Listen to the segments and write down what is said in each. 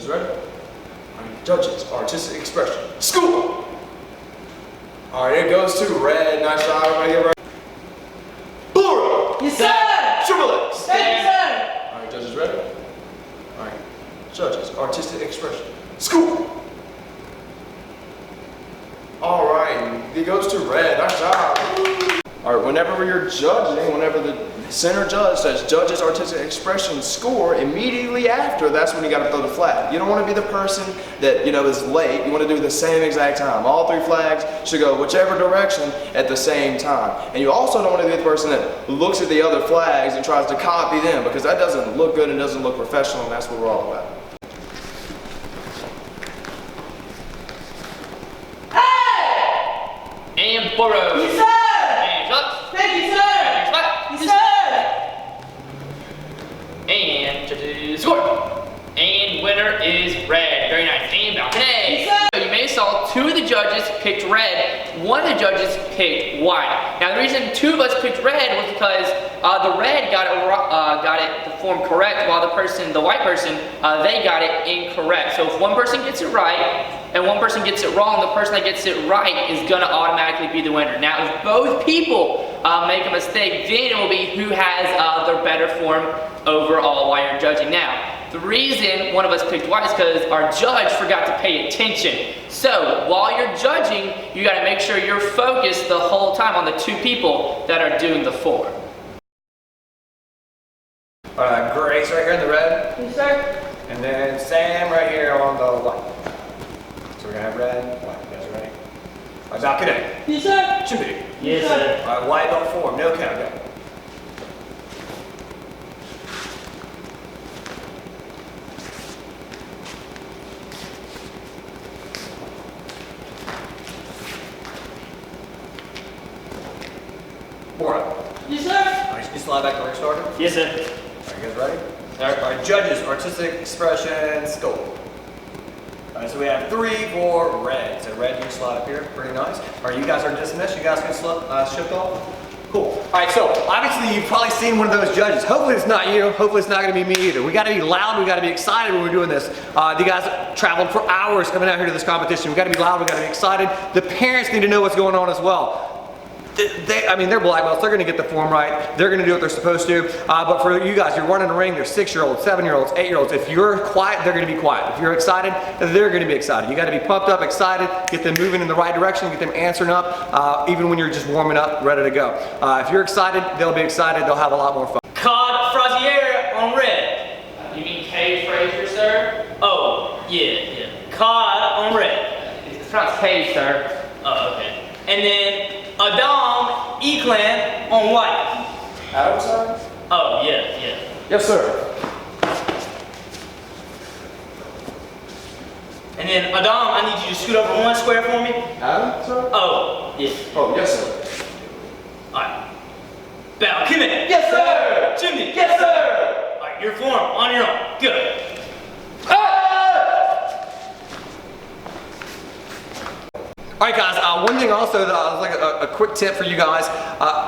ready? Judges, artistic expression, school! Alright, it goes to red. Nice job, everybody get ready. Blue! Yes, sir! Triple X! Thank you, sir! Alright, judges ready? Alright, judges, artistic expression, school! Alright, it goes to red. Nice job. Alright, whenever you're judging, whenever the center judge says judges artistic expression score, immediately after, that's when you got to throw the flag. You don't want to be the person that, is late. You want to do the same exact time. All three flags should go whichever direction at the same time. And you also don't want to be the person that looks at the other flags and tries to copy them, because that doesn't look good and doesn't look professional, and that's what we're all about. And borrow. Yes, sir! And shut. Thank you, sir! Yes, sir! And judges score. And winner is red. Very nice. And balcony. Yes, So you may have saw two of the judges picked red, one of the judges picked white. Now the reason two of us picked red was because the red got it the form correct, while the white person, they got it incorrect. So if one person gets it right and one person gets it wrong, the person that gets it right is gonna automatically be the winner. Now if both people make a mistake, then it will be who has the better form overall while you're judging. Now, the reason one of us picked white is because our judge forgot to pay attention. So while you're judging, you gotta make sure you're focused the whole time on the two people that are doing the form. Grace right here in the red. Yes, sir. And then Sam right here on the white. So we're gonna have red, white. You guys are ready? Alright, balcony. Yes, sir. Should be. Yes, sir. Alright, white don't form. No count. Go. Bora. Yes, sir. Alright, can you slide back to where you started? Yes, sir. Alright, you guys ready? Alright, judges, artistic expression, scope. Alright, so we have 3 for red. So red, you can slide up here. Pretty nice. Alright, you guys are dismissed. You guys can shift off. Cool. Alright, so obviously you've probably seen one of those judges. Hopefully it's not you. Hopefully it's not going to be me either. We got to be loud. We got to be excited when we're doing this. You guys traveled for hours coming out here to this competition. We got to be loud. We got to be excited. The parents need to know what's going on as well. They're black belts. They're going to get the form right. They're going to do what they're supposed to. But for you guys, you're running a ring. There's 6-year-olds, 7-year-olds, 8-year-olds. If you're quiet, they're going to be quiet. If you're excited, they're going to be excited. You got to be pumped up, excited, get them moving in the right direction, get them answering up, even when you're just warming up, ready to go. If you're excited, they'll be excited. They'll have a lot more fun. Cod Frazier on red. You mean K Fraser, sir? Oh, yeah. Cod on red. It's pronounced K, sir. Oh, okay. And then Adam Ekland on white. Adam, sir? Oh, yeah. Yes, sir. And then Adam, I need you to scoot over 1 square for me. Adam, sir? Oh, yeah. Oh, yes, sir. Alright. Balcony. Yes, sir. Chimney. Yes, sir. Alright, your form on your own. Good. Alright guys, one thing also, like a quick tip for you guys,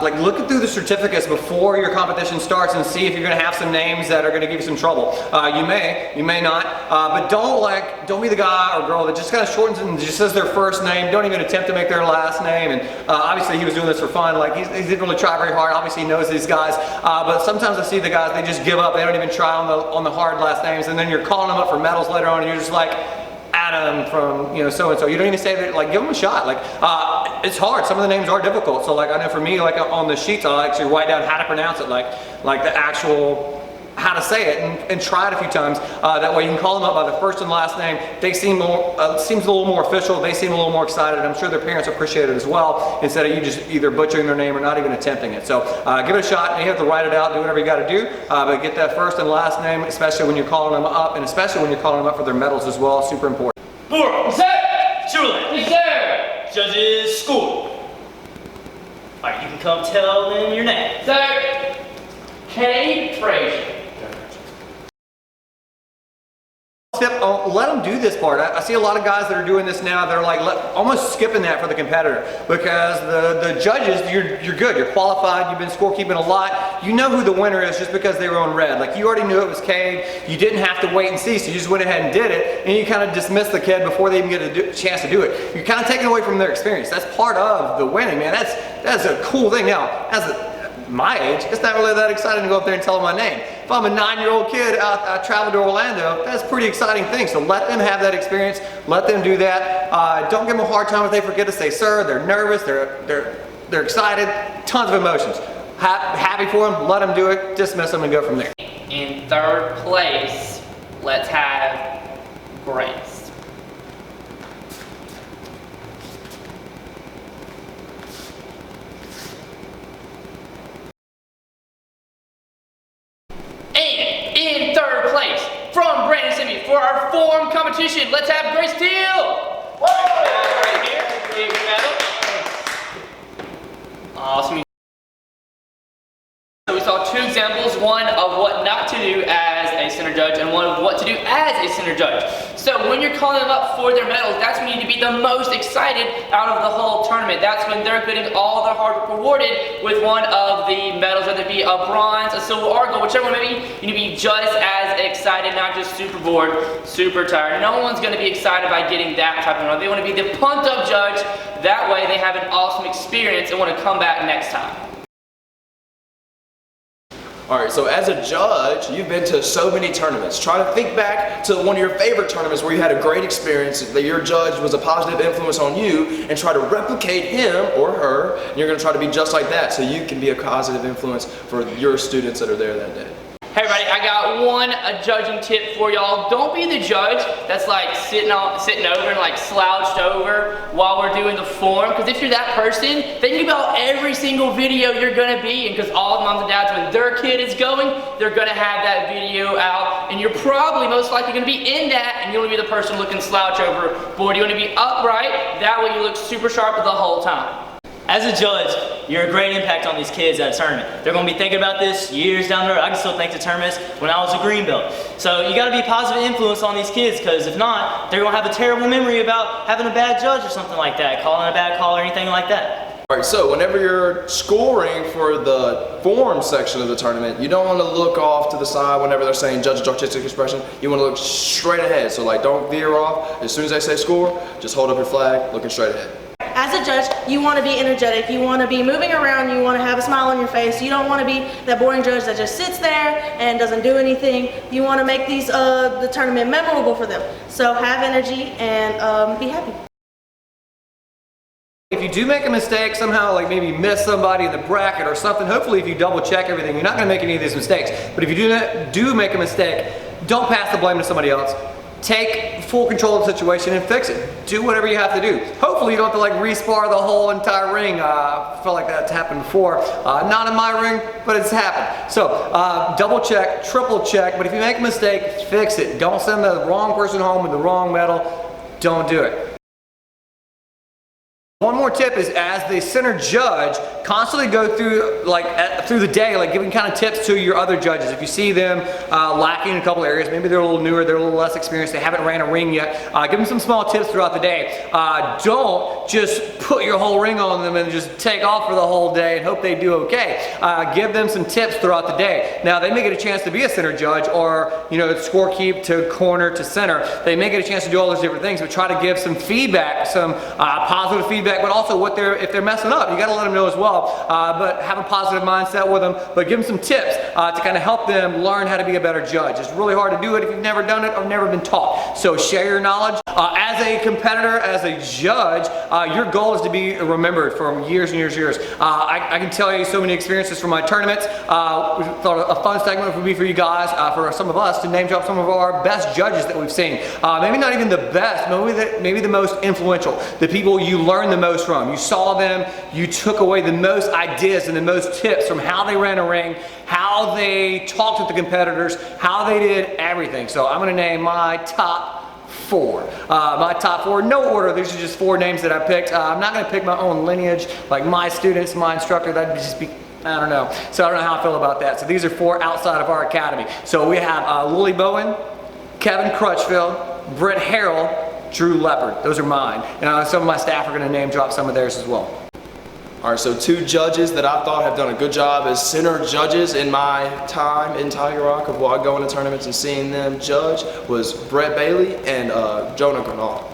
like looking through the certificates before your competition starts and see if you're going to have some names that are going to give you some trouble. You may not, but don't be the guy or girl that just kind of shortens and just says their first name. Don't even attempt to make their last name. And obviously he was doing this for fun. Like he didn't really try very hard. Obviously he knows these guys, but sometimes I see the guys, they just give up. They don't even try on the hard last names, and then you're calling them up for medals later on, and you're just like, Adam from so and so. You don't even say that. Like, give them a shot. Like, it's hard. Some of the names are difficult. So like, I know for me, like on the sheets, I actually write down how to pronounce it, like the actual how to say it, and try it a few times. That way you can call them up by the first and last name. They seem seems a little more official. They seem a little more excited. I'm sure their parents appreciate it as well, instead of you just either butchering their name or not even attempting it. So give it a shot. You have to write it out, do whatever you got to do, but get that first and last name, especially when you're calling them up, and especially when you're calling them up for their medals as well. Super important. Bora. Yes, sir. Chulin. Yes, sir. Judges score. Alright, you can come tell them your name. Sir. K Fraser. Let them do this part. I see a lot of guys that are doing this now. They're like almost skipping that for the competitor because the judges, you're good. You're qualified. You've been scorekeeping a lot. You know who the winner is just because they were on red. Like you already knew it was Cade. You didn't have to wait and see. So you just went ahead and did it, and you kind of dismissed the kid before they even get a chance to do it. You're kind of taking away from their experience. That's part of the winning, man. That's a cool thing. Now, my age, it's not really that exciting to go up there and tell them my name. If I'm a 9-year-old kid I travel to Orlando, that's a pretty exciting thing. So let them have that experience. Let them do that. Don't give them a hard time if they forget to say sir. They're nervous. They're excited. Tons of emotions. Happy for them. Let them do it. Dismiss them and go from there. In third place, let's have Grace. And in third place, from Brandon Simmons for our form competition, let's have Grace Teal. Right here, big medal. Awesome. So we saw two examples, one of what not to do as a center judge and one of what to do as a center judge. So when you're calling them up for their medals, that's when you need to be the most excited out of the whole tournament. That's when they're getting all their hard work rewarded with one of the medals, whether it be a bronze, a silver, or gold, whichever one it may be. You need to be just as excited, not just super bored, super tired. No one's going to be excited by getting that type of medal. They want to be the pumped up judge. That way they have an awesome experience and want to come back next time. Alright, so as a judge, you've been to so many tournaments. Try to think back to one of your favorite tournaments where you had a great experience, that your judge was a positive influence on you, and try to replicate him or her. And you're going to try to be just like that so you can be a positive influence for your students that are there that day. Hey everybody, I got one judging tip for y'all. Don't be the judge that's like sitting over and like slouched over while we're doing the form. Because if you're that person, think about every single video you're gonna be in. Because all the moms and dads, when their kid is going, they're gonna have that video out, and you're probably most likely gonna be in that, and you wanna be the person looking slouch over. Boy, you wanna be upright. That way you look super sharp the whole time. As a judge, you're a great impact on these kids at a tournament. They're going to be thinking about this years down the road. I can still think to tournaments when I was a green belt. So you got to be a positive influence on these kids, because if not, they're going to have a terrible memory about having a bad judge or something like that, calling a bad call or anything like that. Alright, so whenever you're scoring for the form section of the tournament, you don't want to look off to the side whenever they're saying judge's artistic expression. You want to look straight ahead. So like, don't veer off. As soon as they say score, just hold up your flag, looking straight ahead. As a judge, you want to be energetic, you want to be moving around, you want to have a smile on your face. You don't want to be that boring judge that just sits there and doesn't do anything. You want to make these the tournament memorable for them. So have energy and be happy. If you do make a mistake, somehow like maybe miss somebody in the bracket or something, hopefully if you double check everything, you're not going to make any of these mistakes. But if you do make a mistake, don't pass the blame to somebody else. Take full control of the situation and fix it. Do whatever you have to do. Hopefully you don't have to like respar the whole entire ring. I feel like that's happened before. Not in my ring, but it's happened. So double check, triple check, but if you make a mistake, fix it. Don't send the wrong person home with the wrong medal. Don't do it. One more tip is, as the center judge, constantly go through through the day, like giving kind of tips to your other judges. If you see them lacking in a couple areas, maybe they're a little newer, they're a little less experienced, they haven't ran a ring yet, give them some small tips throughout the day. Don't just put your whole ring on them and just take off for the whole day and hope they do okay. Give them some tips throughout the day. Now they may get a chance to be a center judge, or score keep to corner to center. They may get a chance to do all those different things, but try to give some feedback, some positive feedback, but also if they're messing up, you got to let them know as well. But have a positive mindset with them, but give them some tips to kind of help them learn how to be a better judge. It's really hard to do it if you've never done it or never been taught. So share your knowledge. As a competitor, as a judge, your goal is to be remembered for years and years and years. I can tell you so many experiences from my tournaments. We thought a fun segment would be for you guys, for some of us, to name drop some of our best judges that we've seen. Maybe not even the best, maybe the most influential, the people you learn the most from. You saw them, you took away the most ideas and the most tips from how they ran a ring, how they talked with the competitors, how they did everything. So I'm going to name my top four. My top four, no order, these are just four names that I picked. I'm not going to pick my own lineage, like my students, my instructor, that'd just be, I don't know. So I don't know how I feel about that. So these are four outside of our academy. So we have Lily Bowen, Kevin Crutchfield, Britt Harrell, Drew Leopard. Those are mine. And some of my staff are going to name drop some of theirs as well. All right, so 2 judges that I thought have done a good job as center judges in my time in Tiger Rock of while going to tournaments and seeing them judge was Brett Bailey and Jonah Granal.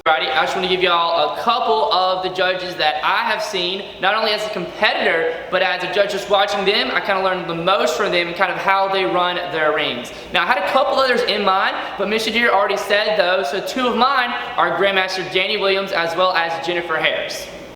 Alrighty, I just want to give y'all a couple of the judges that I have seen, not only as a competitor, but as a judge just watching them. I kind of learned the most from them and kind of how they run their rings. Now, I had a couple others in mind, but Mr. Deere already said those, so 2 of mine are Grandmaster Danny Williams as well as Jennifer Harris.